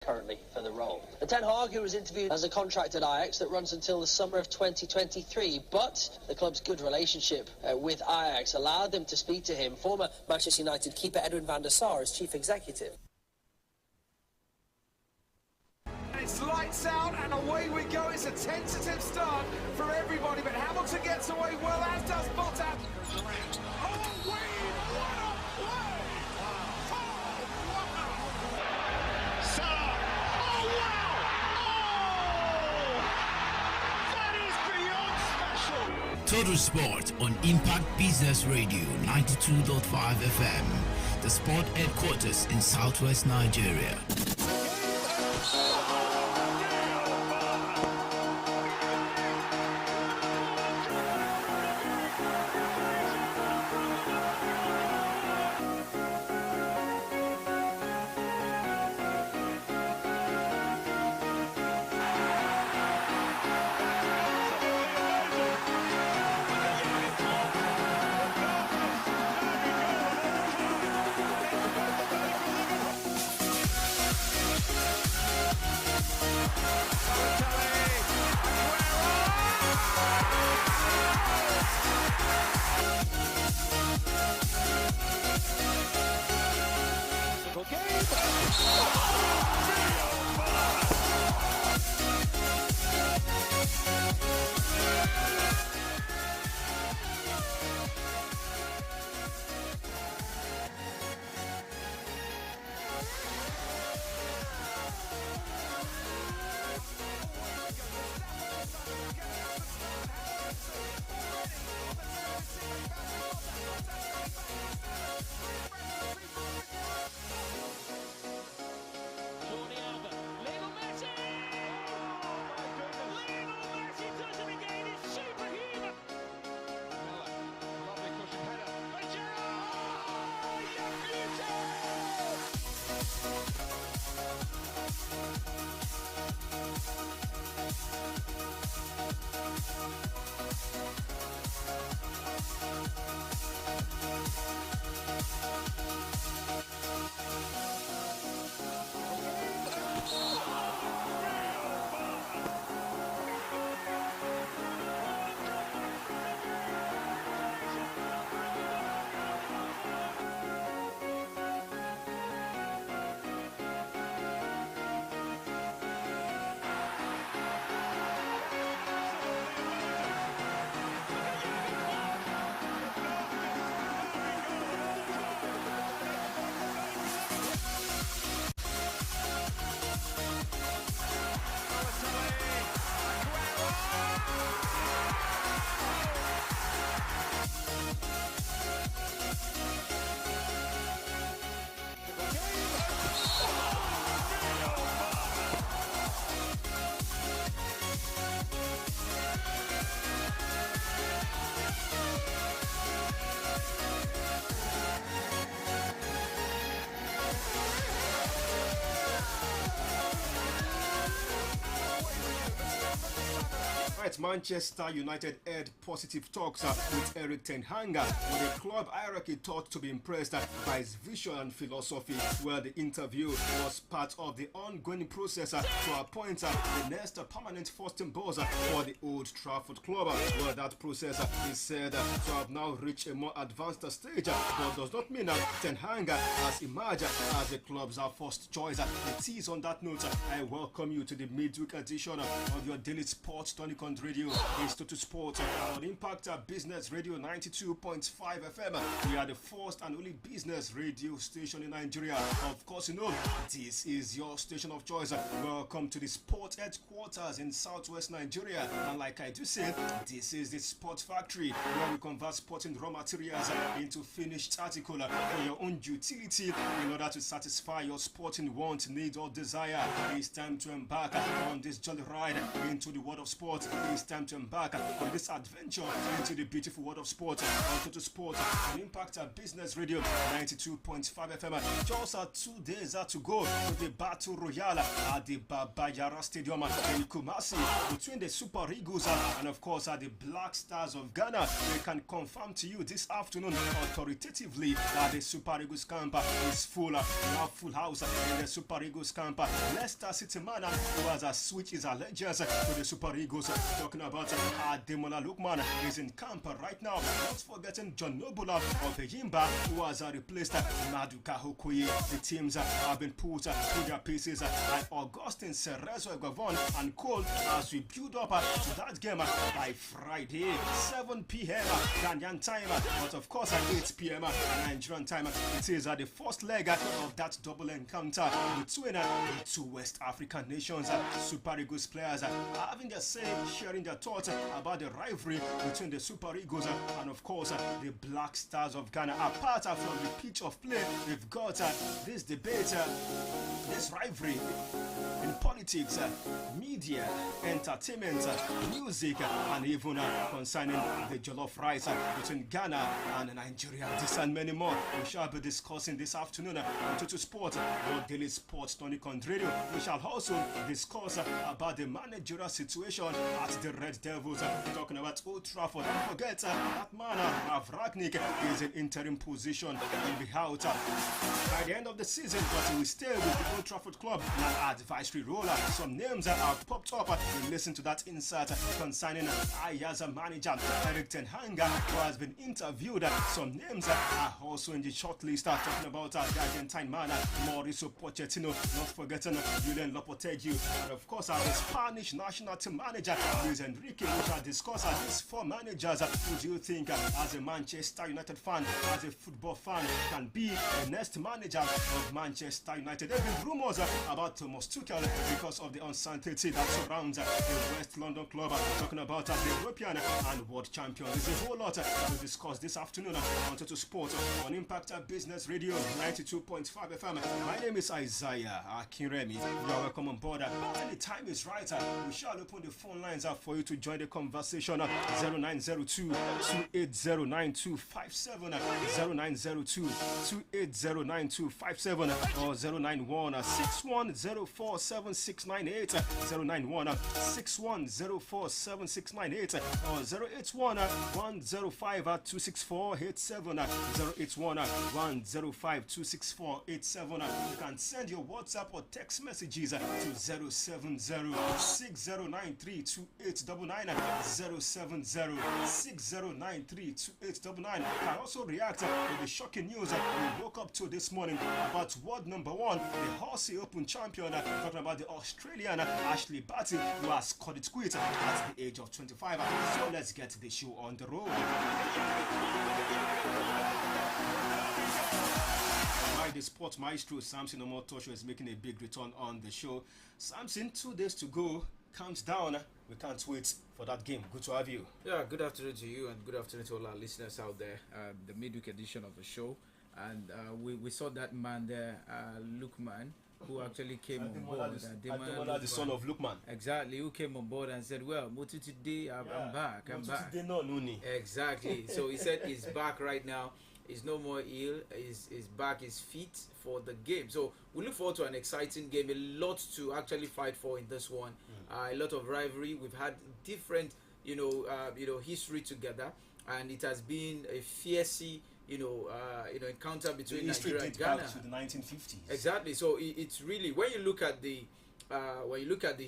currently for the role. Ten Hag, who was interviewed, has a contract at Ajax that runs until the summer of 2023, but the club's good relationship with Ajax allowed them to speak to him. Former Manchester United keeper Edwin van der Sar as chief executive. It's lights out and away we go. It's a tentative start for everybody, but Hamilton gets away well, as does Bottas. Oh, Wayne, what a play! Oh, wow! Salah, oh, wow! Oh, that is beyond special! Total Sport on Impact Business Radio 92.5 FM, the sport headquarters in Southwest Nigeria. Manchester United had positive talks with Erik ten Hag, with the club hierarchy thought to be impressed by his vision and philosophy, where the interview was part of the ongoing process to appoint the next permanent first-team boss for the Old Trafford club. Well, that process is said to have now reached a more advanced stage, but does not mean ten Hag has emerged as the club's first choice. It is on that note, I welcome you to the midweek edition of your daily sports tonic on radio. It's Total Sport on Impact Business Radio 92.5 FM. We are the first and only business radio station in Nigeria. Of course, you know, this is your station of choice. Welcome to the sport headquarters in Southwest Nigeria. And like I do say, this is the Sport Factory, where we convert sporting raw materials into finished article for your own utility in order to satisfy your sporting want, need, or desire. It's time to embark on this jolly ride into the world of sport. it's time to embark on this adventure into the beautiful world of sport on Total Sport on Impact Business Radio 92.5 FM. Just 2 days to go to the Battle Royale at the Baba Yara Stadium in Kumasi between the Super Eagles and of course the Black Stars of Ghana. We can confirm to you this afternoon authoritatively that the Super Eagles camp is full. We have full house in the Super Eagles camp. Leicester City man who has switched his allegiance to the Super Eagles. Talking about Ademola Lookman is in camp right now. Not forgetting John Nobula of Yimba who has replaced Maduka Hokoye. The teams have been put through their paces by Augustine Cerezo Gavon and Cole as we build up to that game by Friday 7 p.m. Ghanaian time, but of course at 8 p.m. Nigerian time. It is the first leg of that double encounter between the two West African nations. Super Eagles players are having their say, sharing their thoughts about the rivalry between the Super Eagles and of course the Black Stars of Ghana. Apart from the pitch of play, we've got this debate, this rivalry in politics, media, entertainment, music, and even concerning the jollof rice between Ghana and Nigeria. This and many more we shall be discussing this afternoon on Total Sport, your daily sports tonic on radio. We shall also discuss about the managerial situation at the Red Devils, talking about Old Trafford. Don't forget that man, Ralph Ragnick, is in interim position. He'll be out by the end of the season, but he will stay with the Old Trafford club in an advisory role. Some names have popped up. We listen to that insert concerning Aya's manager Erik ten Hag, who has been interviewed. Some names are also in the shortlist, talking about the Argentine man Mauricio Pochettino, not forgetting Julian Lopetegui, and of course the Spanish national team manager Luis Enrique. We shall discuss these four managers. Who do you think, as a Manchester United fan, as a football fan, can be the next manager of Manchester United? There have been rumors about Thomas Tuchel because of the uncertainty that surrounds the West London club. Talking about the European and world champion. There's a whole lot to discuss this afternoon on Total Sport on Impact Business Radio 92.5 FM. My name is Isaiah Akinremi. You are welcome on board. And the time is right. We shall open the phone lines for you to join the conversation. 0902 2809 0902 2809 or 091 6104 7698 091 6104 7698 or 081 105 264 87 081 105 264 87. You can send your WhatsApp or text messages to 070 6093 2899 070 6093 2899. You can also react to the shocking news we woke up to this morning about world number one, the Horsey Open champion, talking about the Australian Ashley Barty, who has scored it quit at the age of 25. So let's get the show on the road. The sports maestro Samson Omotosho is making a big return on the show. Samson, 2 days to go, countdown. We can't wait for that game. Good to have you. Yeah, good afternoon to you and good afternoon to all our listeners out there. The midweek edition of the show, and we saw that man there, Lukman, who actually came on board. Ademola, the son of Lukman. Exactly, who came on board and said, well, Motu today, I'm back. Exactly. So he said he's back right now. He's no more ill. He's back. He's fit for the game. So we look forward to an exciting game. A lot to actually fight for in this one. A lot of rivalry. We've had different, history together, and it has been a fiercey, encounter between Nigeria and Ghana. Back to the 1950s. Exactly. So it's really, when you look at the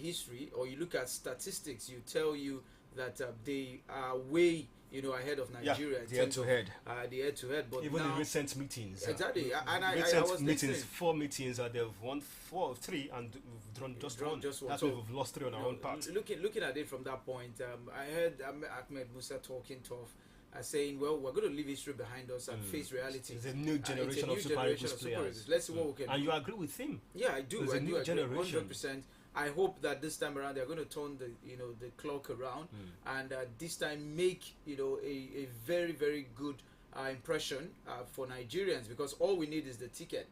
history or you look at statistics, you tell you that they are way ahead of Nigeria. The head-to-head. The head-to-head. But even now, in recent meetings. Exactly. And I was meetings, 4 meetings, they've won 3 and drawn just one. That's why we've lost 3 on our own part. Looking at it from that point, I heard Ahmed Musa talking tough, saying, well, we're going to leave history behind us and face reality. There's a new generation of Super Eagles players. Let's see what we can do. And you agree with him? Yeah, I do. There's a new generation. 100%. I hope that this time around they're going to turn the clock around and this time make a very, very good impression for Nigerians, because all we need is the ticket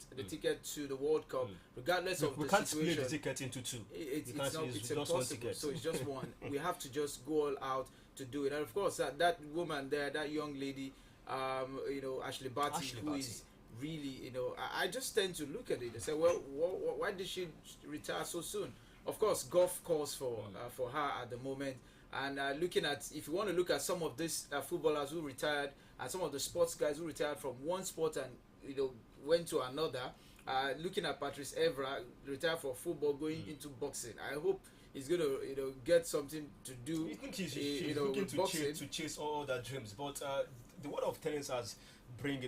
to the World Cup, regardless of the situation. We can't split the ticket into two. It's impossible. So it's just one. We have to just go all out to do it. And of course, that woman there, that young lady, Ashley Barty, who is really, I just tend to look at it and say, well, why did she retire so soon? Of course, golf calls for her at the moment. And looking at, if you want to look at some of these footballers who retired, and some of the sports guys who retired from one sport and went to another, looking at Patrice Evra, retired from football, going into boxing. I hope he's going to get something to do. I think he's looking to chase all their dreams. But the word of tennis has bring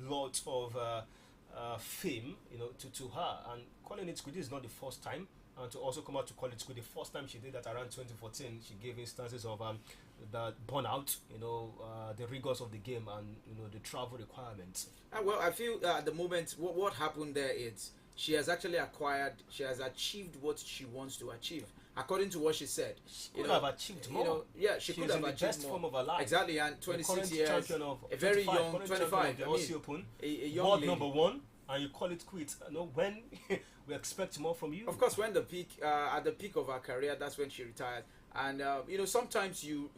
lots of fame to her, and calling it school, this is not the first time. And to also come out to college school, the first time she did that around 2014, she gave instances of the burnout, the rigors of the game, and the travel requirements. Well, I feel at the moment what happened there is she has actually achieved what she wants to achieve, according to what she said. She could have achieved more. She could have achieved best more. Form of her life. Exactly, and 26 years, champion of a very 25, young 25. The Aussie Open, a young world lady. number one, and you call it quits. When we expect more from you. Of course, when at the peak of her career, that's when she retired. And sometimes you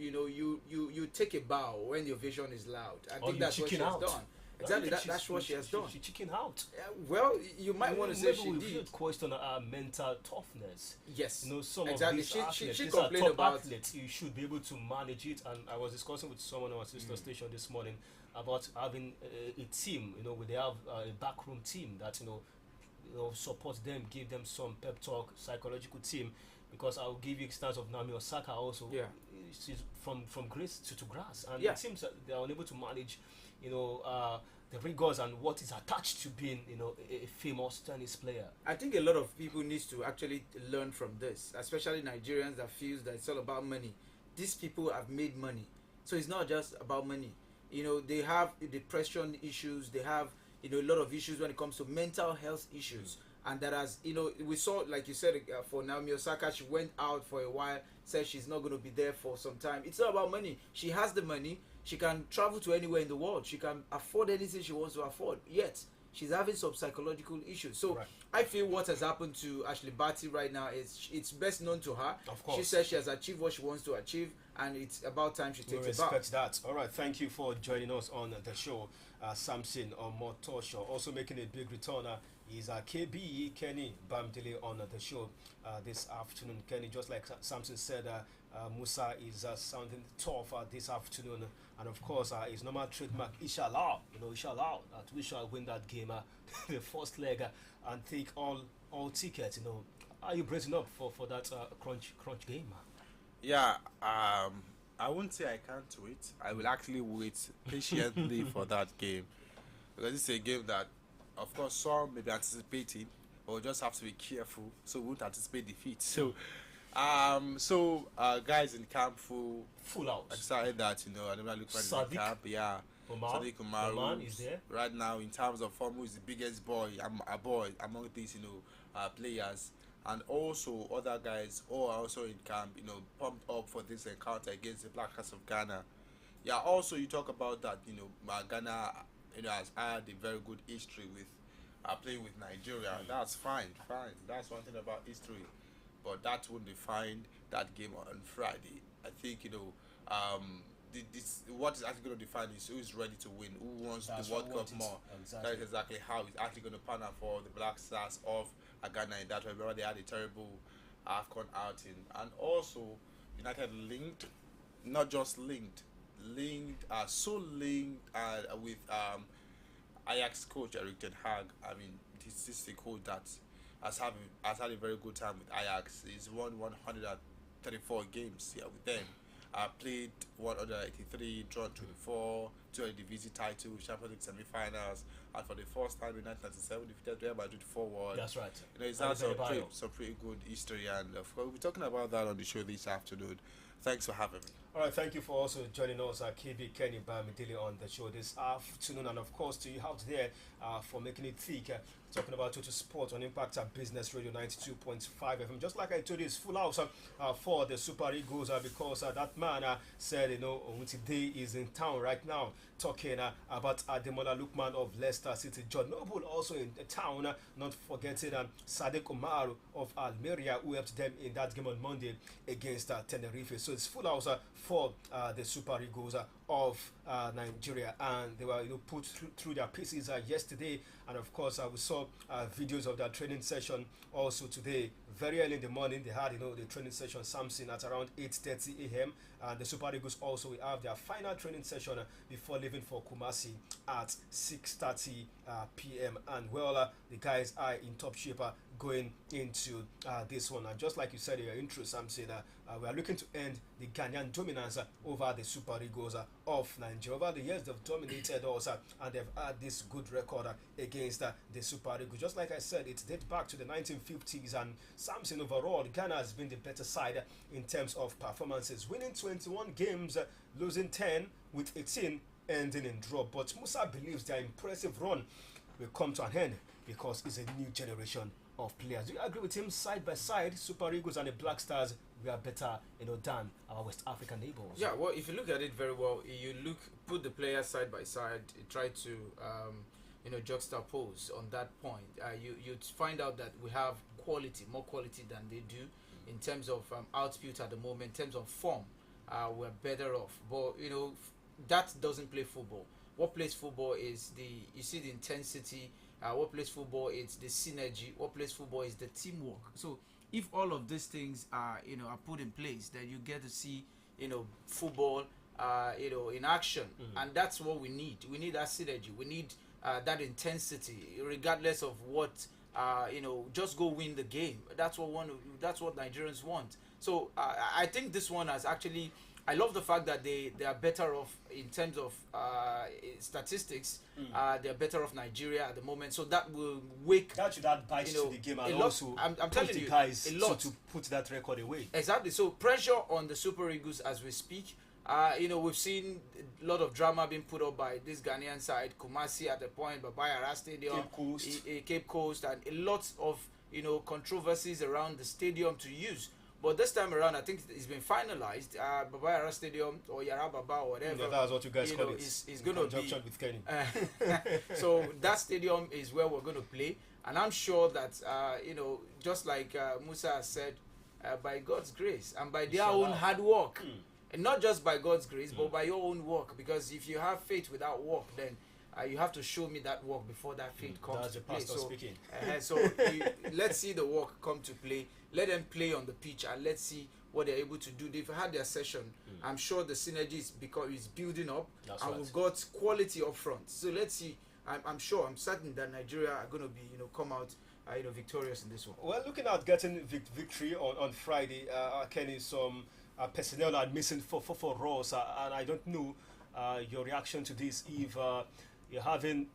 take a bow when your vision is loud. I think that's what she has done. Exactly, that's what she has done. She chickened out. Well, you might want to say she did. Should question her mental toughness. Yes, some exactly. of these athletes, she these are complained top about athletes. You should be able to manage it. And I was discussing with someone on our sister station this morning about having a team. Where they have a backroom team that support them, give them some pep talk, psychological team. Because I'll give you instance of Naomi Osaka also. Yeah, she's from grass to grass, and it seems that they are unable to manage, the rigors and what is attached to being, a famous tennis player. I think a lot of people need to actually learn from this, especially Nigerians that feels that it's all about money. These people have made money, so it's not just about money. They have depression issues. They have a lot of issues when it comes to mental health issues. And that has, we saw, like you said, for Naomi Osaka, she went out for a while, said she's not going to be there for some time. It's not about money. She has the money. She can travel to anywhere in the world. She can afford anything she wants to afford. Yet, she's having some psychological issues. So, I feel what has happened to Ashley Barty right now is it's best known to her. Of course. She says she has achieved what she wants to achieve, and it's about time she takes it back. We respect that. All right, thank you for joining us on the show. Samson Omotosho also making a big return. Is KB Kenny Bamdele on the show this afternoon. Kenny, just like Samson said, Musa is sounding tough this afternoon, and of course his normal trademark, inshallah, inshallah, that we shall win that game, the first leg, and take all tickets. Are you bracing up for that crunch game? Yeah, I won't say I can't wait. I will actually wait patiently for that game, because it's a game that, of course, some may be anticipating, but we'll just have to be careful so we won't anticipate defeat. So, guys in camp full out. Excited that I never look at the camp. Yeah, Sadiq Umaru is there right now in terms of form. Who is the biggest boy? A boy among these players, and also other guys who are also in camp. Pumped up for this encounter against the Black Stars of Ghana. Yeah. Also, you talk about that. Ghana has had a very good history with playing with Nigeria. That's fine. That's one thing about history, but that won't define that game on Friday. I think this what is actually going to define is who is ready to win, who wants the World Cup more. Exactly. That is exactly how it's actually going to pan out for the Black Stars of Ghana in that way. Remember, they had a terrible AFCON outing, and also United linked, not just linked, so linked with Ajax coach Erik ten Hag. I mean, this is a coach that has had a very good time with Ajax. He's won 134 games here with them. Played 183, drawn 24, 2 Eredivisie title, Champions League semi-finals, and for the first time in 1997 defeated Real Madrid 4-1. That's right. It's had some pretty good history, and of course we'll be talking about that on the show this afternoon. Thanks for having me. All right, thank you for also joining us, KB Kenny Bamidele, on the show this afternoon, and of course to you out there for making it thick. Talking about Total Sport on Impact Business Radio 92.5 FM. Just like I told you, it's full house for the Super Eagles because that man said, today is in town right now talking about Ademola Lookman of Leicester City. John Noble also in the town, not forgetting Sadek Omaru of Almeria, who helped them in that game on Monday against Tenerife. So it's full house for the Super Eagles of Nigeria, and they were put through their paces yesterday, and of course we saw videos of their training session also today. Very early in the morning they had the training session, something at around 8:30 a.m. and the Super Eagles also will have their final training session before leaving for Kumasi at 6:30 p.m. and the guys are in top shape going into this one. And just like you said in your intro, Sam, said we are looking to end the Ghanaian dominance over the Super Eagles of Nigeria. Over the years, they've dominated us and they've had this good record against the Super Eagles. Just like I said, it dates back to the 1950s, and Samson overall, Ghana has been the better side in terms of performances, winning 21 games, losing 10, with 18 ending in draw. But Musa believes their impressive run will come to an end because it's a new generation of players. Do you agree with him? Side by side, Super Eagles and the Black Stars, we are better, than our West African neighbors. Yeah, well, if you look at it very well, put the players side by side, try to, juxtapose on that point. You'd find out that we have more quality than they do in terms of output at the moment, in terms of form. We're better off, but that doesn't play football. What plays football is the intensity. What plays football is the synergy. What plays football is the teamwork. So if all of these things are put in place, then you get to see football in action, and that's what we need. We need that synergy. We need that intensity, regardless of what just go win the game. That's what Nigerians want. So I think this one has actually. I love the fact that they are better off in terms of statistics. They're better off Nigeria at the moment, so that will wake. That should add bite to the game, and also I'm telling the you, guys a lot to put that record away. Exactly. So pressure on the Super Eagles as we speak. We've seen a lot of drama being put up by this Ghanaian side, Kumasi at the point, Babayara Stadium, Cape Coast, and a lot of controversies around the stadium to use. But this time around, I think it's been finalized. Babayara Stadium or Yara Baba or whatever. Yeah, that's what you guys call it. Is going to be with Kenny. So that stadium is where we're going to play, and I'm sure that just like Musa has said, by God's grace and by their own hard work, and not just by God's grace, but by your own work. Because if you have faith without work, then you have to show me that work before that faith comes to play. Speaking. Let's see the work come to play. Let them play on the pitch and let's see what they're able to do. They've had their session. I'm sure the synergy is building up. That's and right. We've got quality up front. So let's see. I'm certain that Nigeria are going to be come out victorious in this one. Well, looking at getting victory on Friday, Kenny, some personnel are missing for Ross, and I don't know your reaction to this. If you're having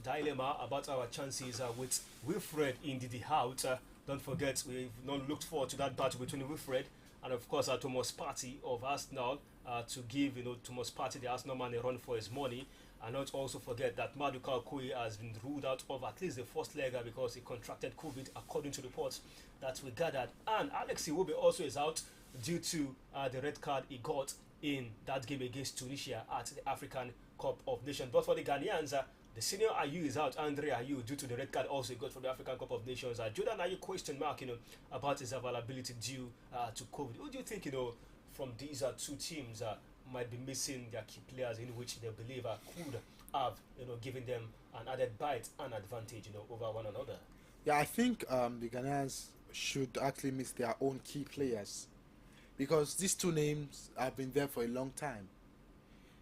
dilemma about our chances with Wilfred Ndidi out. Don't forget, we've not looked forward to that battle between Wilfred and, of course, Thomas Partey of Arsenal to give Thomas Partey, the Arsenal man, a run for his money. And not also forget that Maduka Okoye has been ruled out of at least the first leg because he contracted COVID, according to reports that we gathered. And Alex Iwobi also is out due to the red card he got in that game against Tunisia at the African Cup of Nations. But for the Ghanaians, the senior Ayew is out, Andre Ayew, due to the red card also got for the African Cup of Nations. Jordan Ayew question mark, about his availability due to COVID. Who do you think, from these two teams might be missing their key players in which they believe could have, given them an added bite and advantage, over one another? Yeah, I think the Ghanaians should actually miss their own key players because these two names have been there for a long time.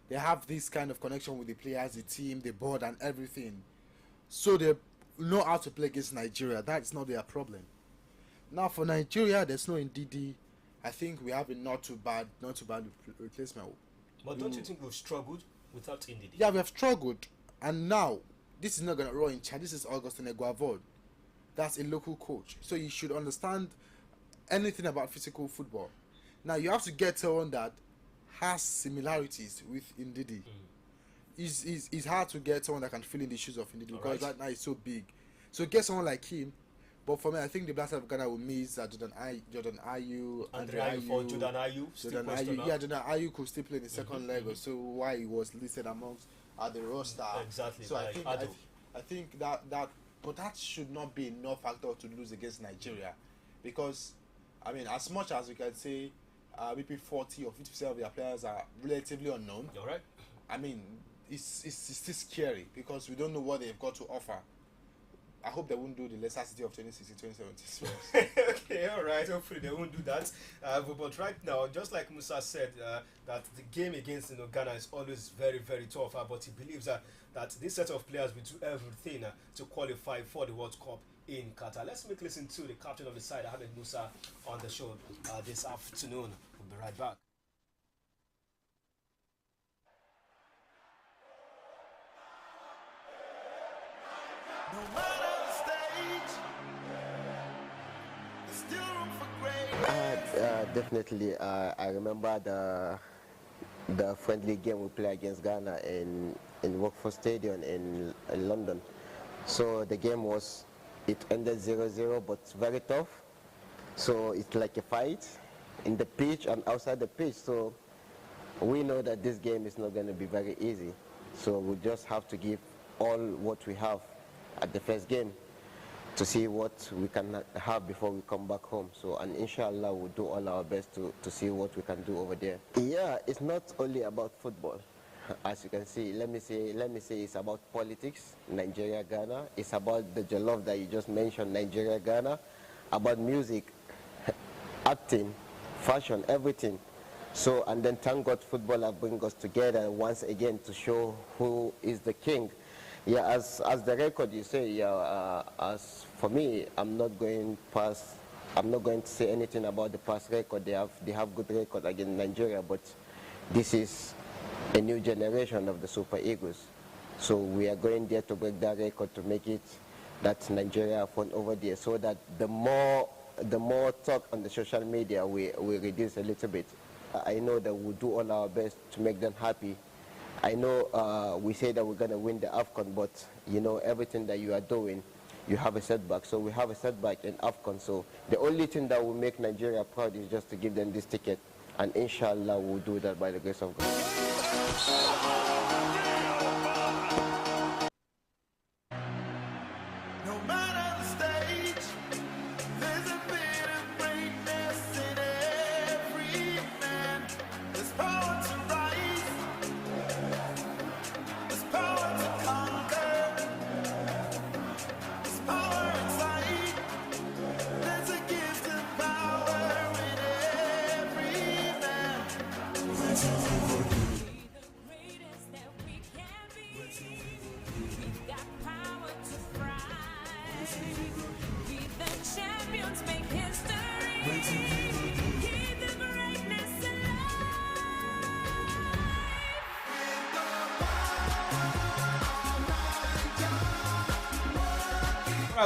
They have this kind of connection with the players, the team, the board, and everything. So they know how to play against Nigeria. That's not their problem. Now for Nigeria, there's no Ndidi. I think we have a not too bad replacement. But don't you think we've struggled without Ndidi? Yeah, we have struggled. And now, this is not going to run in charge. This is Augustine Eguavold. That's a local coach. So you should understand anything about physical football. Now you have to get someone that has similarities with Ndidi. It's hard to get someone that can fill in the shoes of Ndidi because right now he's so big. So get someone like him. But for me, I think the Black Stars of Ghana will miss Jordan Ayew, Andre Ayew. Jordan Ayew. Yeah, Jordan Ayew could still play in the second leg or so. Why he was listed amongst the roster. Exactly. So I think that but that should not be enough factor to lose against Nigeria, because I mean, as much as we can say maybe 40 or 50% of their players are relatively unknown. You're right. I mean, it's still scary because we don't know what they've got to offer. I hope they won't do the Leicester City of 2016, 2017. Okay, all right. Hopefully they won't do that. But right now, just like Musa said, that the game against Ghana is always very, very tough. But he believes that this set of players will do everything to qualify for the World Cup in Qatar. Let's make listen to the captain of the side, Ahmed Musa, on the show this afternoon. We'll be right back. No matter the stage, there's still room for greatness. Definitely. I remember the friendly game we played against Ghana in Workforce Stadium in London. So the game it ended 0-0, but very tough. So it's like a fight in the pitch and outside the pitch. So we know that this game is not going to be very easy. So we just have to give all what we have at the first game to see what we can have before we come back home. So, and inshallah we'll do all our best to see what we can do over there. Yeah, it's not only about football. As you can see, let me say it's about politics, Nigeria, Ghana. It's about the jollof that you just mentioned, Nigeria, Ghana. About music, acting, fashion, everything. So, and then thank God football have bring us together once again to show who is the king. Yeah, as the record you say, yeah, as for me, I'm not going to say anything about the past record. They have good record against Nigeria, but this is a new generation of the Super Eagles. So we are going there to break that record, to make it that Nigeria have won over there, so that the more talk on the social media we reduce a little bit. I know that we'll do all our best to make them happy. I know we say that we're going to win the AFCON, but you know, everything that you are doing, you have a setback. So we have a setback in AFCON. So the only thing that will make Nigeria proud is just to give them this ticket. And inshallah, we'll do that by the grace of God. No matter the stage, there's a bit of greatness in every man. There's power to rise, there's power to conquer, there's power inside, there's a gift of power in every man.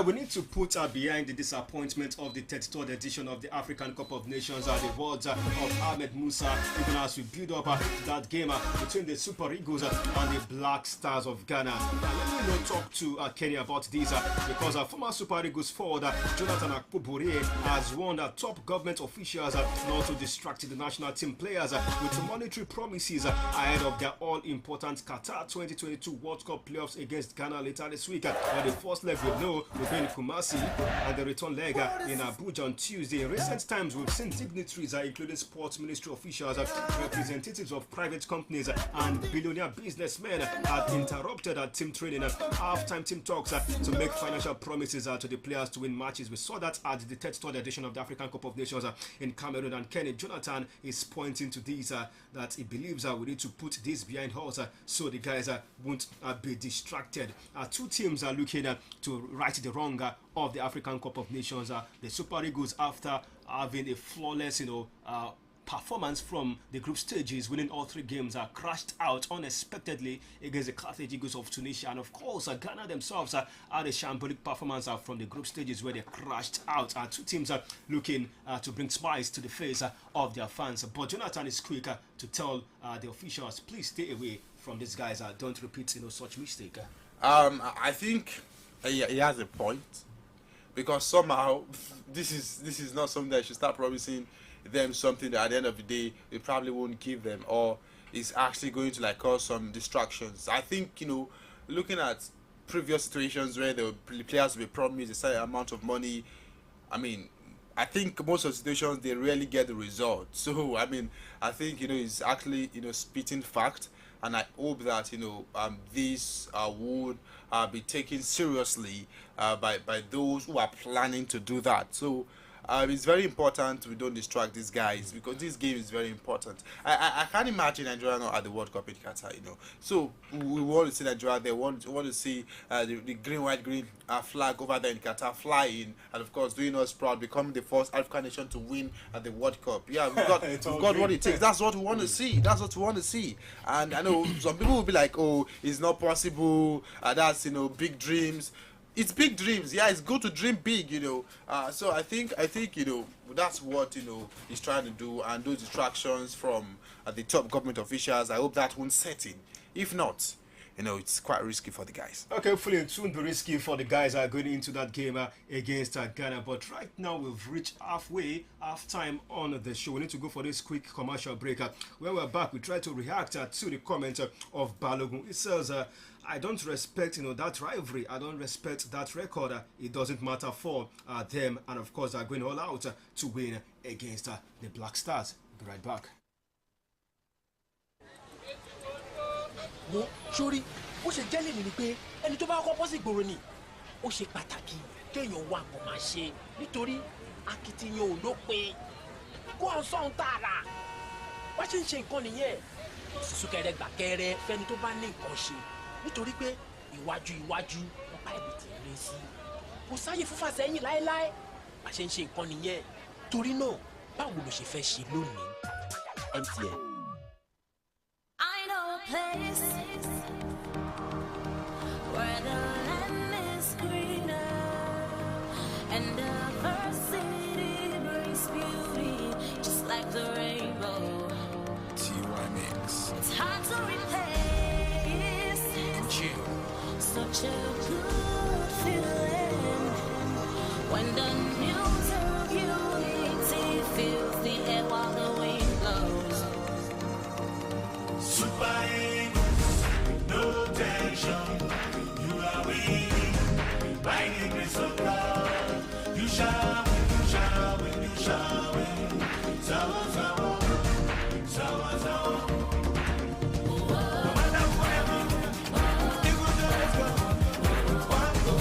We need to put behind the disappointment of the 33rd edition of the African Cup of Nations, the words of Ahmed Musa, even as we build up that game between the Super Eagles and the Black Stars of Ghana. Let me not talk to Kenny about this because former Super Eagles forward Jonathan Akpobore has warned top government officials not to distract the national team players with monetary promises ahead of their all-important Qatar 2022 World Cup playoffs against Ghana later this week. The first leg we know will be in Kumasi and the return leg in Abuja on Tuesday. In recent times, we've seen dignitaries, including sports ministry officials, representatives of private companies, and billionaire businessmen have interrupted team training and half-time team talks to make financial promises to the players to win matches. We saw that at the 33rd edition of the African Cup of Nations in Cameroon, and Kenny Jonathan is pointing to this, that he believes we need to put this behind us so the guys won't be distracted. Two teams are looking to right the wrong of the African Cup of Nations. The Super Eagles, after having a flawless, performance from the group stages, winning all 3 games, crashed out unexpectedly against the Carthage Eagles of Tunisia. And of course, Ghana themselves had a shambolic performance from the group stages where they crashed out. 2 teams are looking to bring smiles to the face of their fans. But Jonathan is quick to tell the officials, please stay away from these guys. Don't repeat such mistake. I think he has a point, because somehow this is not something that should start promising them something that at the end of the day we probably won't give them, or is actually going to like cause some distractions. I think, looking at previous situations where the players will be promised a certain amount of money, I think most of the situations they rarely get the result. So I think it's actually spitting fact, and I hope that this would be taken seriously by those who are planning to do that. So it's very important we don't distract these guys, because this game is very important. I can't imagine Nigeria not at the World Cup in Qatar, So we want to see Nigeria there. We want to see the green, white, green flag over there in Qatar flying, and of course doing us proud, becoming the first African nation to win at the World Cup. Yeah, we've got what it takes. That's what we want to see. That's what we want to see. And I know some people will be like, oh, it's not possible. That's big dreams. It's big dreams. Yeah, it's good to dream big, So I think that's what he's trying to do, and those distractions from the top government officials, I hope that won't set in. If not, it's quite risky for the guys. Okay, hopefully it won't be risky for the guys going into that game against Ghana. But right now we've reached half time on the show. We need to go for this quick commercial break. When we're back, we try to react to the comment of Balogun. It says, I don't respect that rivalry. I don't respect that record. It doesn't matter for them, and of course they're going all out to win against the Black Stars. Be right back. Sori, ó ṣe jẹ́ lèmi ni pé ẹni tó bá kọ́ bọ́sì gbòòrò ni ó ṣe pàtàkì kéèyàn wà kó máa ṣe nítorí akitiyan ò lópin kó ọ̀n sọ̀hún tààrà wá ṣe ń ṣe nǹkan nìyẹn súnkẹrẹ gbàkẹrẹ fẹ́ni tó bá ní nǹkan ṣe nítorí pé iwájú ọ̀pá ibi tí ń lé sí kò sáyè fúnfà sẹ́yìn láéláé wá ṣe ń ṣe nǹkan nìyẹn torí náà báwo ló ṣe fẹ́ ṣe lónìí MTN. Place where the land is greener and diversity brings beauty, just like the rainbow. TY Mix. It's hard to replace and chill. Such a good feeling when the news of unity fills the air while the wind blows. Super Eagles, no tension. You are winning by the grace of God. You shall win, you shall win, you shall win. Sawa, sawa, sawa, sawa. No matter whatever, you will always go. 1 go,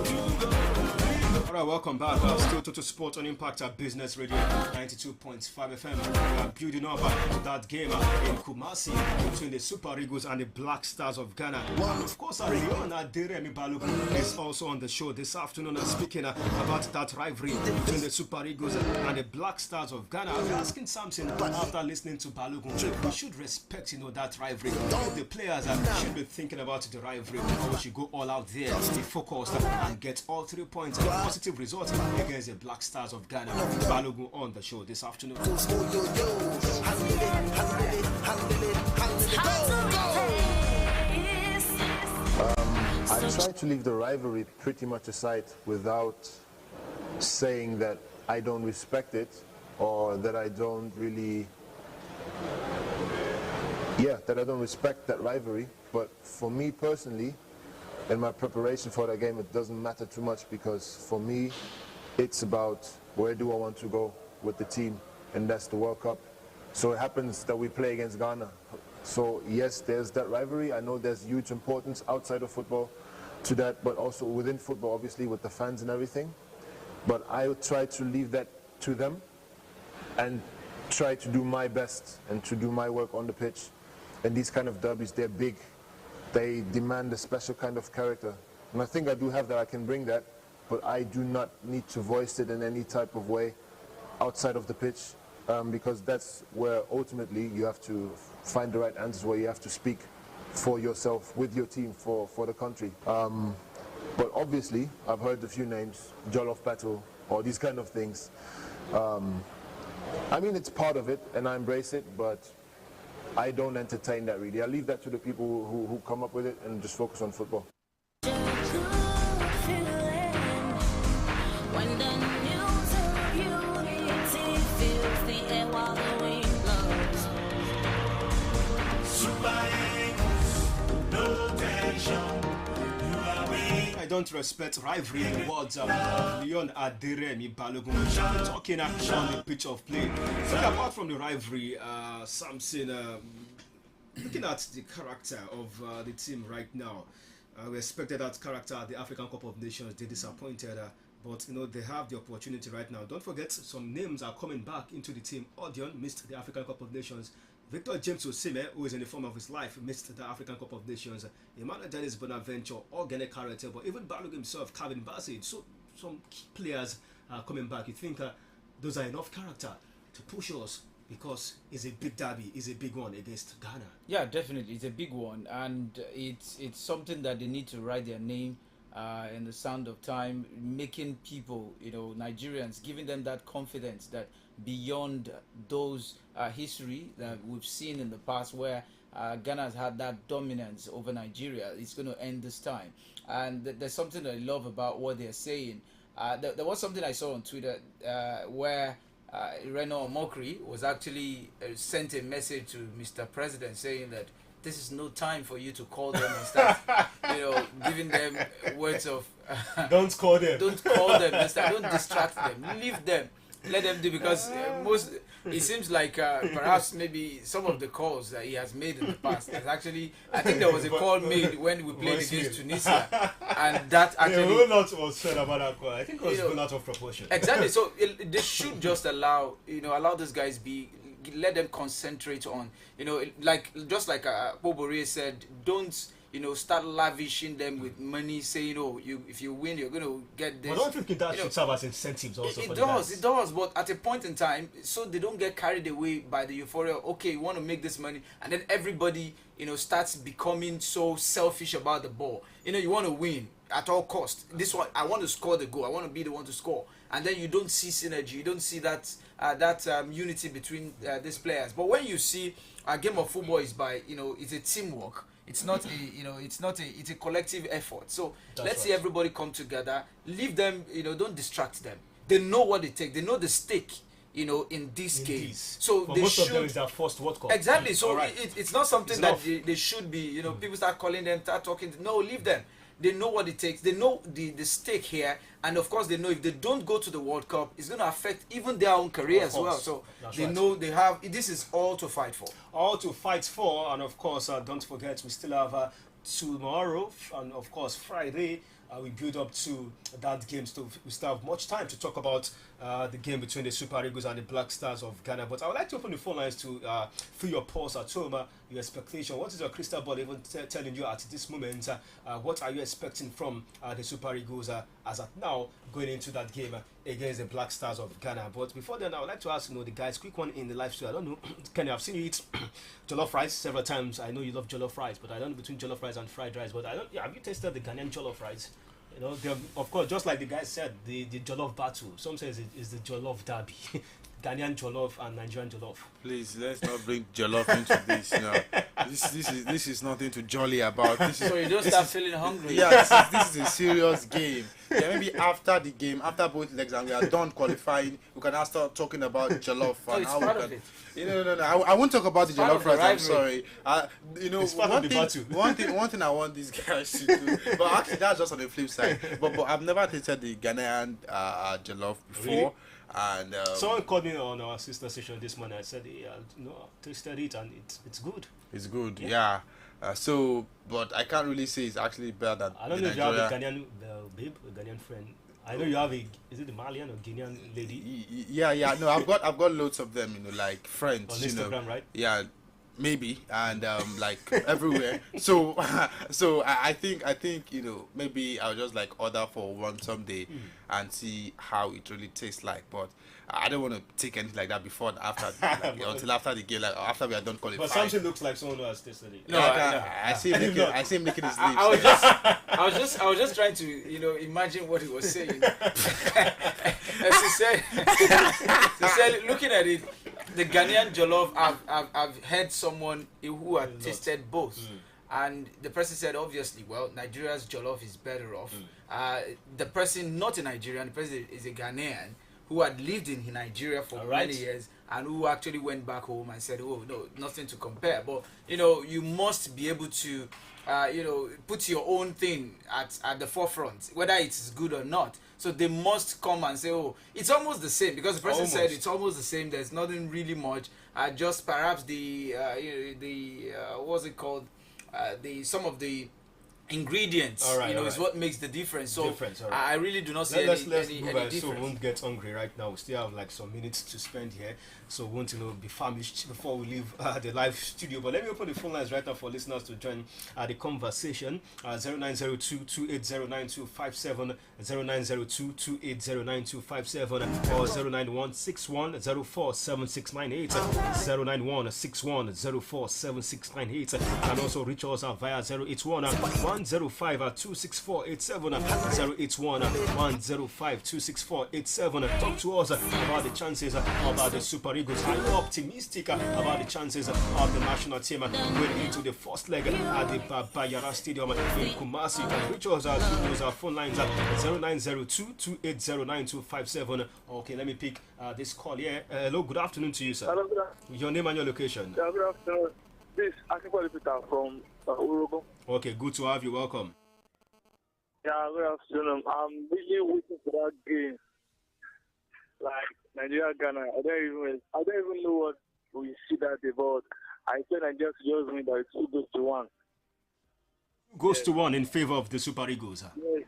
2 go, 3 go. Alright, welcome back. Still Total Sport on Impact Business Radio 92.5 FM. We are building up that game in Kumasi between the Super Eagles and the Black Stars of Ghana. And of course, Leona Deremi Balogun is also on the show this afternoon speaking about that rivalry between the Super Eagles and the Black Stars of Ghana. I'm asking something after listening to Balogun. We should respect that rivalry. The players should be thinking about the rivalry. We should go all out there, be focused, and get all 3 points. Positive results against the Black Stars of Ghana. Balogun on the show this afternoon. I try to leave the rivalry pretty much aside without saying that I don't respect it or that I don't really, that I don't respect that rivalry. But for me personally, in my preparation for that game, it doesn't matter too much, because for me, it's about where do I want to go with the team, and that's the World Cup. So it happens that we play against Ghana. So yes, there's that rivalry. I know there's huge importance outside of football to that, but also within football, obviously, with the fans and everything. But I would try to leave that to them and try to do my best and to do my work on the pitch. And these kind of derbies, they're big. They demand a special kind of character. And I think I do have that, I can bring that, but I do not need to voice it in any type of way outside of the pitch. because that's where ultimately you have to find the right answers, where you have to speak for yourself, with your team, for the country. But obviously, I've heard a few names, Jollof Battle, or these kind of things. I mean, it's part of it, and I embrace it, but I don't entertain that really. I leave that to the people who come up with it and just focus on football. When the news of unity fills the air while the wind blows. Super Eagles, no tension. I don't respect rivalry in the words of Leon Aderemi Balogun talking on the pitch of play. So apart from the rivalry, Samson, looking at the character of the team right now, we expected that character at the African Cup of Nations. They disappointed, but they have the opportunity right now. Don't forget, some names are coming back into the team. Odion missed the African Cup of Nations. Victor James Osimhen, who is in the form of his life, missed the African Cup of Nations. Emmanuel Dennis Bonaventure, Ogene Carrete, but even Balogun himself, Calvin Bassett. So some key players are coming back. You think those are enough character to push us, because it's a big derby, it's a big one against Ghana? Yeah, definitely, it's a big one, and it's something that they need to write their name in the sound of time, making people, Nigerians, giving them that confidence that beyond those history that we've seen in the past, where Ghana has had that dominance over Nigeria, it's going to end this time. And there's something that I love about what they're saying. There was something I saw on Twitter where Reno Omokri was actually sent a message to Mr. President saying that this is no time for you to call them and start, giving them words of don't call them. Don't call them. Don't distract them. Leave them. Let them do, because it seems like perhaps maybe some of the calls that he has made in the past has actually, I think there was a call made when we played against Tunisia, and that actually a whole lot was said about that call. I think it was blown out of proportion. Exactly. So they should just allow these guys let them concentrate on, just like Pobore said, don't start lavishing them with money, saying, if you win, you're going to get this. But don't you think that should serve as incentives also? It does, but at a point in time, so they don't get carried away by the euphoria. Okay, you want to make this money, and then everybody, starts becoming so selfish about the ball. You want to win at all costs. This one, I want to score the goal. I want to be the one to score, and then you don't see synergy. You don't see that unity between these players. But when you see a game of football is by, it's a teamwork. It's not it's a collective effort. So let's see everybody come together. Leave them, don't distract them. They know what it takes. They know the stake, in this game. So for they most should. of them is their first World Cup. Exactly. So right. it's not something that they should be. People start calling them, start talking. No, leave them. They know what it takes. They know the stake here, and of course they know if they don't go to the World Cup, it's going to affect even their own career as well. So they know they have. This is all to fight for. All to fight for, and of course, don't forget we still have tomorrow and of course Friday. We build up to that game, so we still have much time to talk about the game between the Super Eagles and the Black Stars of Ghana. But I would like to open the phone lines to feel your pulse at home, your expectation. What is your crystal ball even telling you at this moment? What are you expecting from the Super Eagles as at now going into that game against the Black Stars of Ghana? But before then, I would like to ask the guys, quick one in the live stream. I don't know, Kenny, I've seen you eat jollof rice several times. I know you love jollof rice, but I don't know between jollof rice and fried rice. But I don't. Yeah, have you tasted the Ghanaian jollof rice? Of course, just like the guy said, the jollof battle. Some says it is the jollof derby. Ghanaian jollof and Nigerian jollof. Please, let's not bring jollof into this. This is nothing to jolly about. So you don't start feeling hungry. Yeah, this is a serious game. Yeah, maybe after the game, after both legs, and we are done qualifying, we can now start talking about jollof. So it's part of it. No. I won't talk about the jollof rice. I'm sorry. It's part of the battle. One thing I want these guys to do, but actually that's just on the flip side. But I've never tasted the Ghanaian jollof before. Really? And someone called me on our sister station this morning. I said, I tasted it and it's good. It's good, yeah. But I can't really say it's actually better than. I don't know if you have a Ghanaian babe, a Ghanaian friend. I know you have is it the Malian or Guinean lady? Yeah. No, I've got loads of them. Like friends. On Instagram, right? Yeah. maybe, and like everywhere. So I think maybe I'll just like order for one someday and see how it really tastes like. But I don't want to take anything like that before and after, like, until after the game, like after we are done qualifying. But Samson looks like someone who has tasted it. No, I see him licking his lips. I was just trying to imagine what he was saying. As he said, looking at it, the Ghanaian jollof, I've heard someone who had tasted both. And the person said, obviously, well, Nigeria's jollof is better off. The person, not a Nigerian, the person is a Ghanaian who had lived in Nigeria for many years and who actually went back home and said, oh, no, nothing to compare. But, you must be able to, put your own thing at the forefront, whether it's good or not. So they must come and say, oh, it's almost the same, because the person said it's almost the same. There's nothing really much. Just perhaps what's it called? Some of the ingredients, is what makes the difference. So I really do not see any difference. So we won't get hungry right now. We still have like some minutes to spend here, so we won't be famished before we leave the live studio. But let me open the phone lines right now for listeners to join the conversation. 0902-2809-257, 0902-2809-257, or 091-6104-7698, 091-6104-7698, and also reach us via 081-105-26487, 081-105-26487. Talk to us about the chances about the Super Eagles. Are you optimistic about the chances of the national team going into the first leg at the Bayara Stadium in Kumasi? You can reach us through those phone lines at 0902-2809-257. Okay, let me pick this call here. Hello, good afternoon to you, sir. Hello, good afternoon. Your name and your location. Yeah, good afternoon. This is Akinkwale Peter from Urugu. Okay, good to have you. Welcome. Yeah, good afternoon. I'm really waiting for that game. Like Nigeria, Ghana. I don't even know what we see that day, but I said Nigeria just win by 2-1. 2-1 in favor of the Super Eagles. Yes.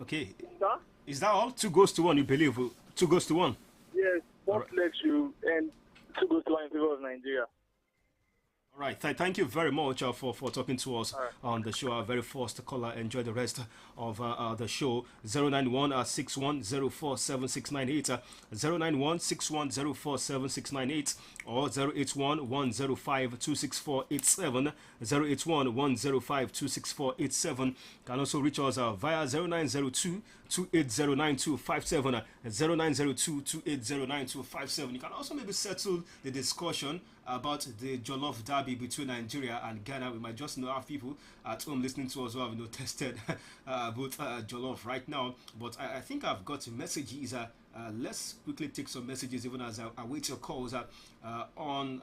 Okay. Sir? Is that all? 2-1, you believe? 2-1? Yes. First leg should end 2-1 in favor of Nigeria. All right, thank you very much for talking to us on the show. Our very first caller. Enjoy the rest of the show. 091-6104-7698, 091-6104-7698, or 081-105-26487, 081-105-26487. Can also reach us via 0902-2809-257, 0902-2809-257. You can also maybe settle the discussion about the Jollof Derby between Nigeria and Ghana. We might just have people at home listening to us who have tested both Jollof right now. But I think I've got messages. Let's quickly take some messages even as I wait your calls on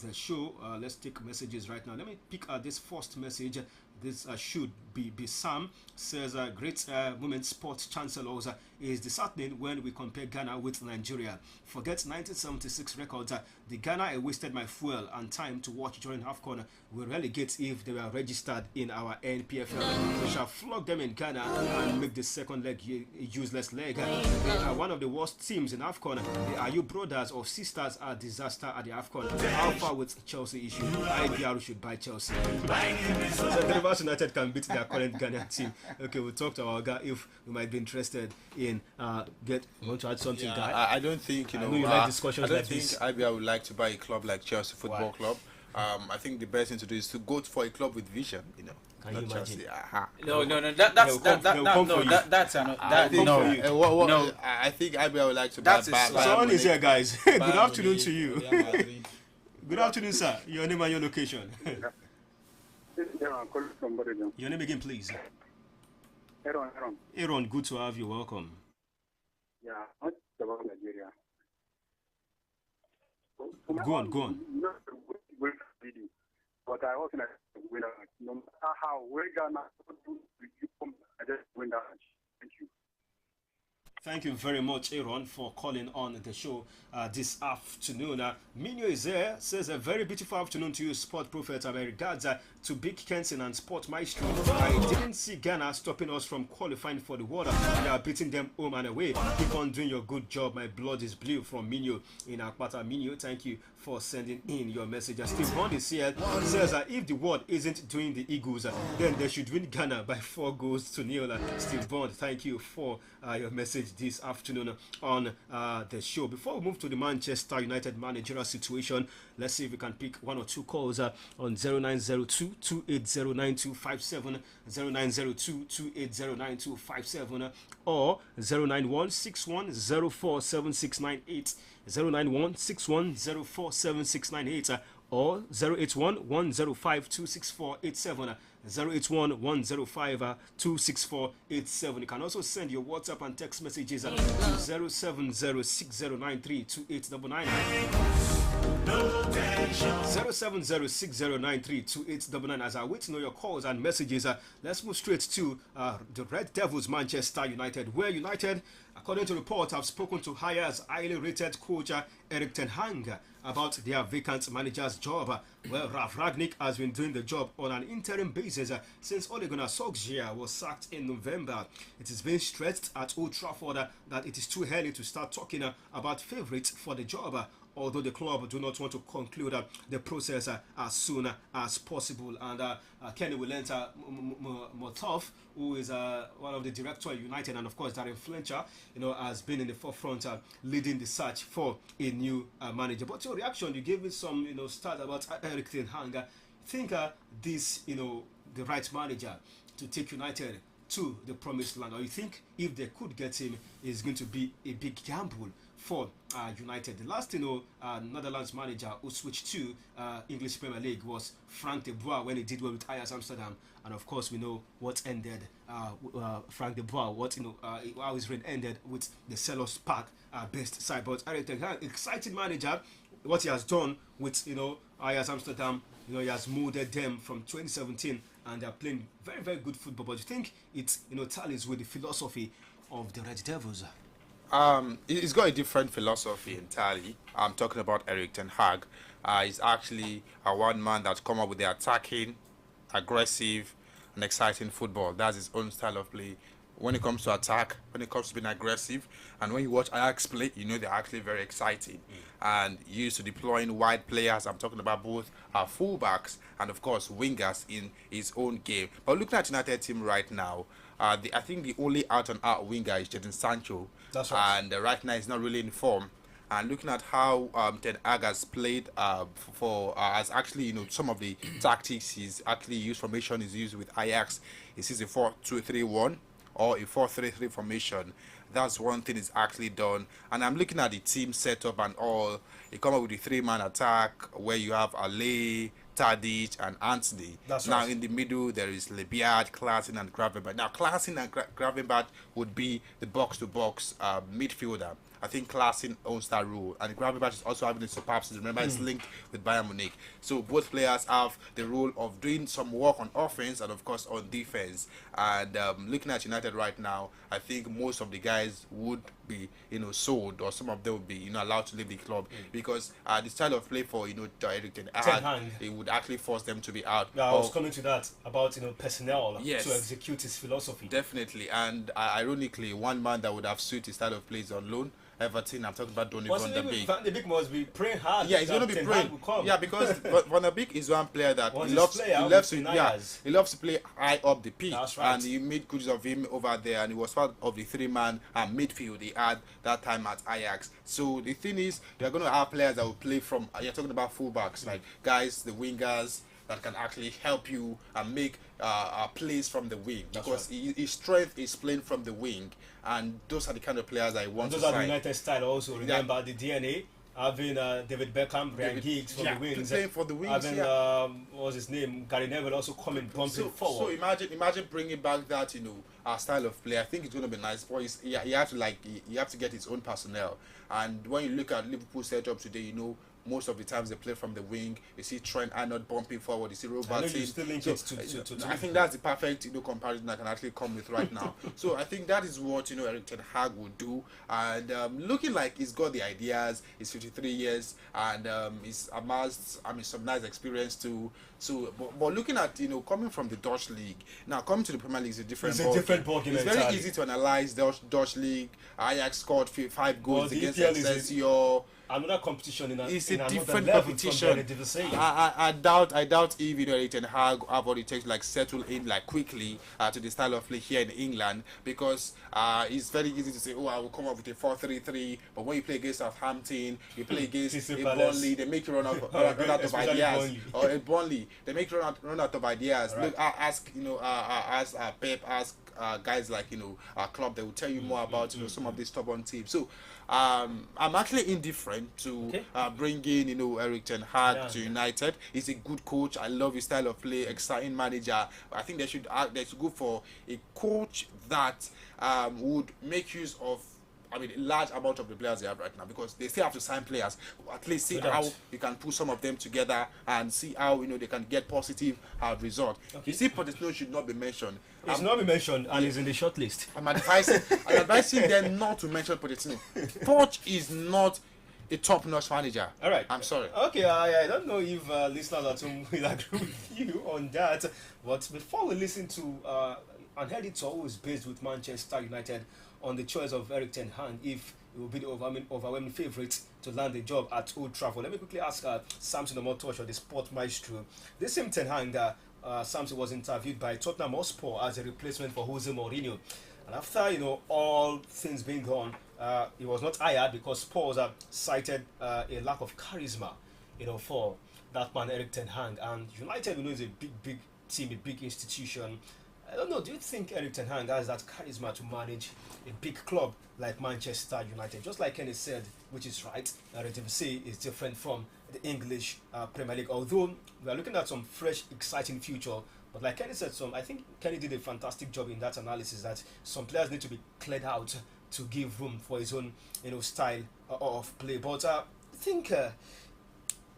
the show. Let's take messages right now. Let me pick this first message. This should be Sam. Says great women's sports chancellors is disheartening when we compare Ghana with Nigeria. Forget 1976 records. The Ghana I wasted my fuel and time to watch during AFCON will relegate if they were registered in our NPFL. We shall flog them in Ghana and make the second leg a useless leg. They are one of the worst teams in AFCON. The Ayu brothers or sisters are disaster at the AFCON. How far with Chelsea issue? IBR should buy Chelsea. So United can beat their current Ghanaian team. Okay, we'll talk to our guy if we might be interested in you want to add something, guy? I don't think I know you like discussions like this. I don't think IBR would like to buy a club like Chelsea Football Club. I think the best thing to do is to go for a club with vision. Can you imagine? No. I think IBR would like to buy. Someone is here, guys. Good afternoon to you. Good afternoon, sir. Your name and your location. Your name again, please. Aaron, good to have you. Welcome. Yeah, what's about Nigeria? Go on. But I also win that. No matter how, where Ghana I just win that. Thank you. Thank you very much, Aaron, for calling on the show this afternoon. Minyo is there, says a very beautiful afternoon to you, Sport Prophet. My regards to Big Kenson and Sport Maestro. I didn't see Ghana stopping us from qualifying for the water. We are beating them home and away. Keep on doing your good job. My blood is blue from Minyo in Akpata. Minyo, thank you for sending in your message. Steve Bond is here. Says if the world isn't doing the Eagles, then they should win Ghana by 4 goals to 0. Steve Bond, thank you for your message this afternoon on the show. Before we move to the Manchester United managerial situation, let's see if we can pick 1 or 2 calls on 0902-2809-257, 0902-2809-257, or 091-6104-7698, 091-6104-7698, or 081-105-26487, 081-105-26487. You can also send your WhatsApp and text messages to 07060932899. 07060932899. As I wait to know your calls and messages, let's move straight to the Red Devils Manchester United, where United, according to reports, have spoken to Hayes' highly rated coach Erik ten Hag about their vacant manager's job. Well, Ralf Rangnick has been doing the job on an interim basis since Ole Gunnar Solskjaer was sacked in November. It is being stressed at Old Trafford that it is too early to start talking about favourites for the job, although the club do not want to conclude the process as soon as possible. And Kenny Willenta Motov, who is one of the directors at United, and of course Darren Fletcher, has been in the forefront leading the search for a new manager. But your reaction, you gave me some start about Erik ten Hag. Think this the right manager to take United to the promised land, or you think if they could get him, it's going to be a big gamble for United? The last Netherlands manager who switched to English Premier League was Frank de Boer when he did well with Ajax Amsterdam, and of course we know what ended Frank de Boer, how his reign ended with the Selhurst Park best side. But Erik ten Hag, exciting manager, what he has done with Ajax Amsterdam, he has molded them from 2017 and they're playing very, very good football. But you think it tallies with the philosophy of the Red Devils? He's got a different philosophy entirely. I'm talking about Erik ten Hag. He's actually a one man that's come up with the attacking, aggressive, and exciting football. That's his own style of play. When it comes to attack, when it comes to being aggressive, and when you watch Ajax play, they're actually very exciting. And used to deploying wide players. I'm talking about both fullbacks and of course wingers in his own game. But looking at United team right now, I think the only out-and-out winger is Jadon Sancho. That's right. And right now he's not really in form. And looking at how Ten Hag has played as actually some of the tactics he's actually used, formation is used with Ajax. He sees a 4-2-3-1 or a 4-3-3 formation. That's one thing he's actually done. And I'm looking at the team setup and all. You come up with a 3-man attack where you have Ale, Tadic and Anthony. That's now right. In the middle there is Lebiad, Klaassen and Gravenberch. Now Klaassen and Gravenberch would be the box-to-box midfielder. I think Klaassen owns that role, and Gravenberch is also having a superb season. Remember, it's linked with Bayern Munich. So both players have the role of doing some work on offense and of course on defense. And looking at United right now, I think most of the guys would be sold, or some of them would be allowed to leave the club because the style of play for Erik ten Hag, it would actually force them to be out. Yeah, I was coming to that about personnel to execute his philosophy. Definitely, and ironically, one man that would have suited his style of play is on loan. Everton, I'm talking about Donny van der Beek. Van der Beek must be praying hard. Yeah, he's going to be praying. Yeah, because Van der Beek is one player that he loves to play high up the pitch. That's right. And he made good use of him over there, and he was part of the 3-man midfield he had that time at Ajax. So the thing is, they're going to have players that will play from, you're talking about fullbacks, like guys, the wingers, that can actually help you and make plays from the wing. Because his strength is playing from the wing, and those are the kind of players I want to sign. Those are the United style also. Remember the DNA, having David Beckham, Brian Giggs from the wings. Playing for the wings, having, what was his name? Gary Neville also coming, bumping forward. So imagine bringing back that, style of play, I think it's going to be nice. But you have to you have to get his own personnel. And when you look at Liverpool setup today, you know, most of the times they play from the wing. You see Trent Arnold bumping forward. You see Robertson. I think that's the perfect, you know, comparison I can actually come with right now. So I think that is what, you know, Erik ten Hag would do. And looking like he's got the ideas. He's 53 years and he's amassed, some nice experience too. So, but looking at, you know, coming from the Dutch league, now coming to the Premier League is a different ball game. It's very easy to analyze the Dutch league. Ajax scored 5 goals against Excelsior. Another competition it's a different competition. I doubt if, you know, Erik ten Hag have what it takes to like settle in like quickly to the style of play here in England, because it's very easy to say, oh, I will come up with a 4-3-3, but when you play against Southampton, you play against a Burnley, they make you run out of ideas. Or a Burnley, they make you run out of ideas. Right. Look, ask Pep, ask guys like, you know, Klopp, they will tell you more about, you know, some of these stubborn teams. So I'm actually indifferent to bringing, you know, Erik ten Hag to United. He's a good coach. I love his style of play. Exciting manager. I think they should go for a coach that would make use of, a large amount of the players they have right now, because they still have to sign players. At least see how you can put some of them together and see how, you know, they can get positive result. You see, Pochettino should not be mentioned. He's not be mentioned, and he's in the short list. I'm advising them not to mention Pochettino. Poch is not a top-notch manager. All right. I'm sorry. Okay, I don't know if listeners at home will agree with you on that. But before we listen to an editor who is based with Manchester United on the choice of Erik ten Hag, if it will be the overwhelming favourite to land the job at Old Trafford, let me quickly ask Samson Omotosh, the sport maestro. This same ten Hag, Samson was interviewed by Tottenham Hotspur as a replacement for Jose Mourinho. And after, you know, all things being gone, he was not hired because Spurs have cited a lack of charisma, you know, for that man Erik ten Hag. And United, you know, is a big team, a big institution. I don't know, do you think Erik ten Hag has that charisma to manage a big club like Manchester United? Just like Kenny said, which is right, Eredivisie is different from the English Premier League. Although we are looking at some fresh, exciting future, but like Kenny said, I think Kenny did a fantastic job in that analysis, that some players need to be cleared out to give room for his own, you know, style of play. But I think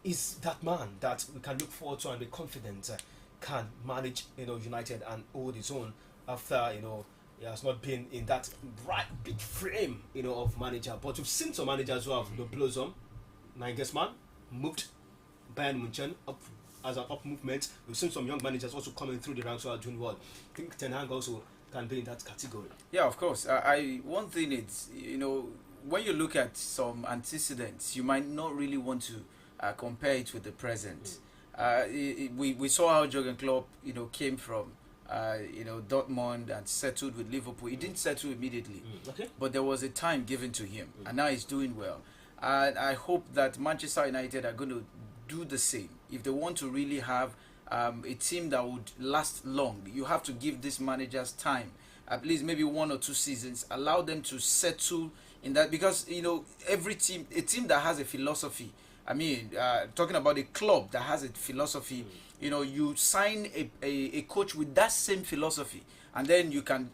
is that man that we can look forward to and be confident can manage, you know, United and hold his own after, you know, he has not been in that bright big frame, you know, of manager. But we've seen some managers who have, you know, blossomed. Nagelsmann moved Bayern Munich up as an up movement. We've seen some young managers also coming through the ranks who are doing well. I think ten Hag also can be in that category. Yeah, of course. One thing is, you know, when you look at some antecedents, you might not really want to compare it with the present. We saw how Jurgen Klopp, you know, came from you know, Dortmund and settled with Liverpool. He didn't settle immediately, but there was a time given to him, and now he's doing well. And I hope that Manchester United are going to do the same. If they want to really have a team that would last long, you have to give these managers time, at least maybe 1 or 2 seasons. Allow them to settle in that, because, you know, every team, a team that has a philosophy. I mean, talking about a club that has a philosophy, you know, you sign a coach with that same philosophy, and then you can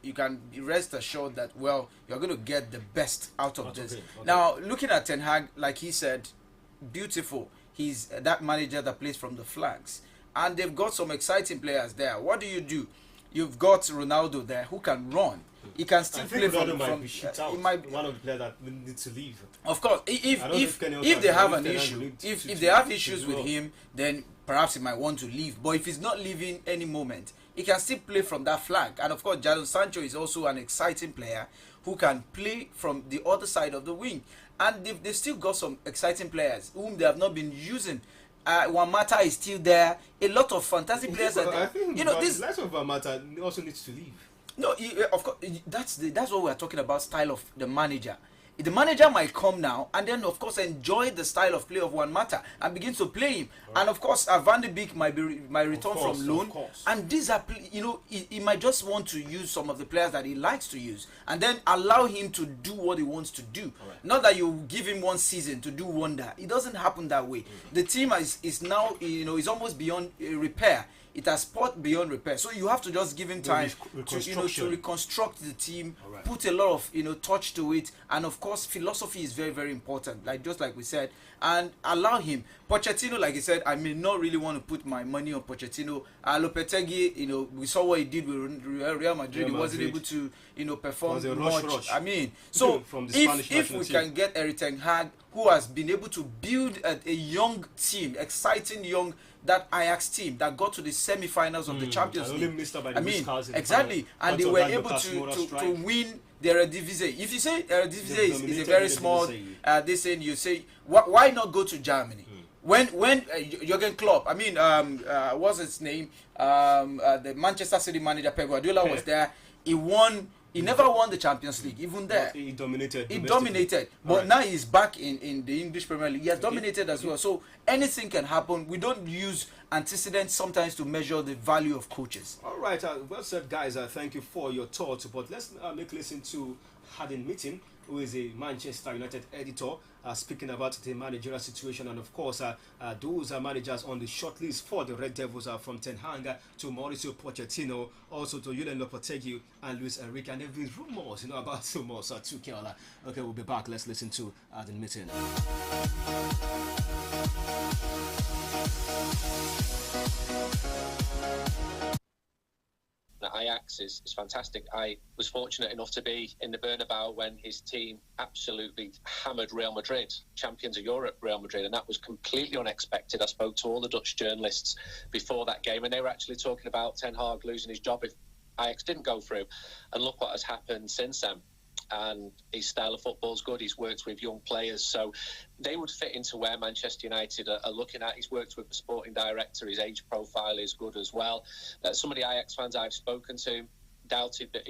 rest assured that, well, you're going to get the best out of this. Okay. Now, looking at ten Hag, like he said, beautiful. He's that manager that plays from the flanks, and they've got some exciting players there. What do? You've got Ronaldo there who can run. He can still play from he might be one of the players that will need to leave. Of course, if they have an issue, if they have issues with him, then perhaps he might want to leave. But if he's not leaving any moment, he can still play from that flank. And of course, Jadon Sancho is also an exciting player who can play from the other side of the wing. And they've still got some exciting players whom they have not been using. Juan Mata is still there. A lot of fantastic players are there. I think, you know, this less of Juan Mata also needs to leave. No, of course, that's what we are talking about. Style of the manager. The manager might come now and then, of course, enjoy the style of play of Juan Mata and begin to play him. Right. And of course, Van de Beek might return from loan. And these are, he might just want to use some of the players that he likes to use and then allow him to do what he wants to do. Right. Not that you give him one season to do wonder. It doesn't happen that way. The team is now, is almost beyond repair. It has spot beyond repair, so you have to just give him time to reconstruct the team, put a lot of touch to it, and of course philosophy is very, very important. Just like we said, and allow him. Pochettino, like I said, I may not really want to put my money on Pochettino. Lopetegui, we saw what he did with Real Madrid. He wasn't able to perform much. I mean, so if we can get Erik ten Hag, who has been able to build a young team, exciting young. That Ajax team that got to the semi-finals of the Champions League. I mean, exactly, and they were able to win the Eredivisie. If you say Eredivisie is a very small, you say why not go to Germany? When Jurgen Klopp, what's his name? The Manchester City manager Pep Guardiola was there. He won. He never won the Champions League, even there. He dominated. But now he's back in the English Premier League. He has dominated as well. So anything can happen. We don't use antecedents sometimes to measure the value of coaches. All right. Well said, guys. Thank you for your thoughts. But let's listen to Haddon Mitten, who is a Manchester United editor, speaking about the managerial situation. And of course, those are managers on the shortlist for the Red Devils are from Ten Hag to Mauricio Pochettino, also to Julen Lopetegui and Luis Enrique. And there is rumors, about rumors to Kiola. Okay, we'll be back. Let's listen to Haddon Mitten. Ajax is fantastic. I was fortunate enough to be in the Bernabeu when his team absolutely hammered Real Madrid, champions of Europe, Real Madrid, and that was completely unexpected. I spoke to all the Dutch journalists before that game, and they were actually talking about Ten Hag losing his job if Ajax didn't go through. And look what has happened since then. And his style of football is good. He's worked with young players, so they would fit into where Manchester United are looking at. He's worked with the sporting director. His age profile is good as well. Some of the Ajax fans I've spoken to doubted that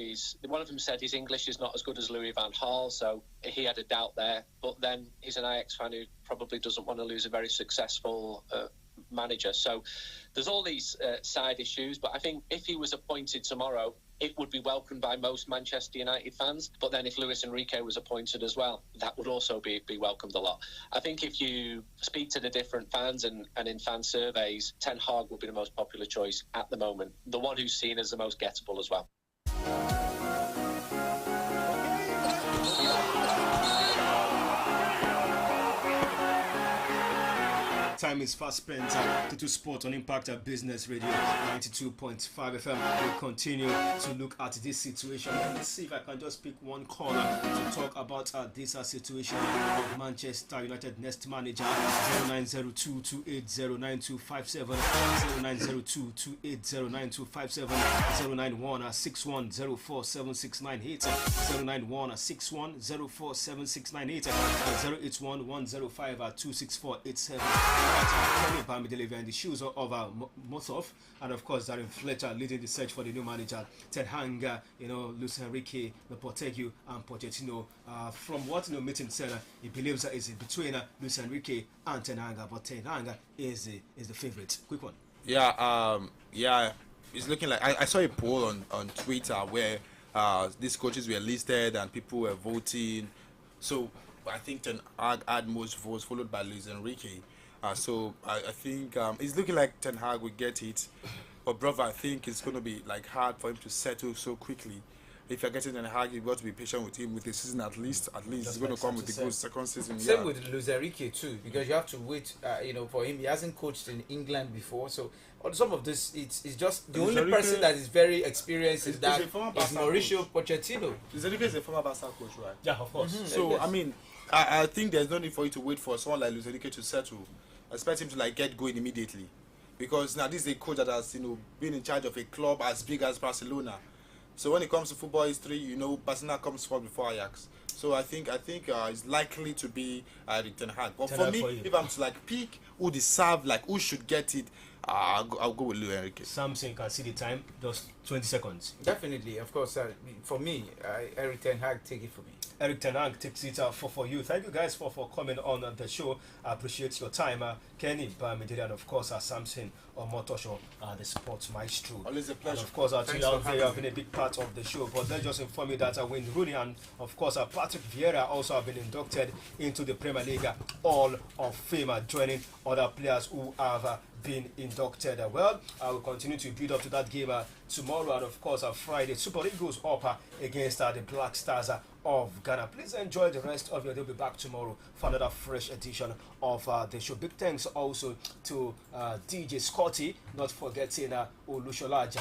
one of them said his English is not as good as Louis van Gaal, so he had a doubt there. But then he's an Ajax fan who probably doesn't want to lose a very successful manager. So there's all these side issues, but I think if he was appointed tomorrow, it would be welcomed by most Manchester United fans. But then if Luis Enrique was appointed as well, that would also be welcomed a lot. I think if you speak to the different fans and in fan surveys, Ten Hag will be the most popular choice at the moment, the one who's seen as the most gettable as well. Time is fast spent to Sport on Impact Business Radio 92.5 FM. We'll continue to look at this situation. Let me see if I can just pick one corner to talk about this situation of Manchester United next manager. 0902-280-9257, 0902-280-9257, 091-6104-7698, 091-6104-7698, 081-105-26487. Kenny Bamidele in the shoes of Mosov, and of course Darren Fletcher leading the search for the new manager. Ten Hag, Luis Enrique, Lopetegui, and Pochettino. From what Mitten said, he believes that it's between Luis Enrique and Ten Hag, but Ten Hag is the favorite. Quick one. Yeah. It's looking like I saw a poll on Twitter where these coaches were listed and people were voting. So I think Ten Hag had most votes, followed by Luis Enrique. So I think it's looking like Ten Hag will get it, but brother, I think it's going to be hard for him to settle so quickly. If you're getting Ten Hag, you've got to be patient with him with the season at least. He's going to come with the good second season. Same with Luis Enrique too, because you have to wait. For him, he hasn't coached in England before, so on some of this, it's just the only person that is very experienced in that is Mauricio Pochettino. Luis Enrique is a former Barca coach, right? Yeah, of course. Mm-hmm. So I think there's no need for you to wait for someone like Luis Enrique to settle. I expect him to get going immediately, because now this is a coach that has been in charge of a club as big as Barcelona. So when it comes to football history, Barcelona comes forward before Ajax. So I think it's likely to be Erik ten Hag. But for me, if I'm to pick who deserve, who should get it, I'll go with Luis Enrique. Samson can see the time, just 20 seconds. Definitely, of course. For me, Eric Ten Hag take it for me. Eric Ten Hag takes it for you. Thank you guys for coming on the show. I appreciate your time. Kenny Bamidele and of course Samson Omotosho, the sports maestro. Always a pleasure. And of course, you have been a big part of the show. But let's just inform you that Wayne Rooney and of course Patrick Vieira also have been inducted into the Premier League Hall of Fame, joining other players who have been inducted. Well, I will continue to build up to that game tomorrow, and of course Friday, Super Eagles up against the Black Stars of Ghana. Please enjoy the rest of your day. We'll be back tomorrow for another fresh edition of the show. Big thanks also to DJ Scotty, not forgetting Olushola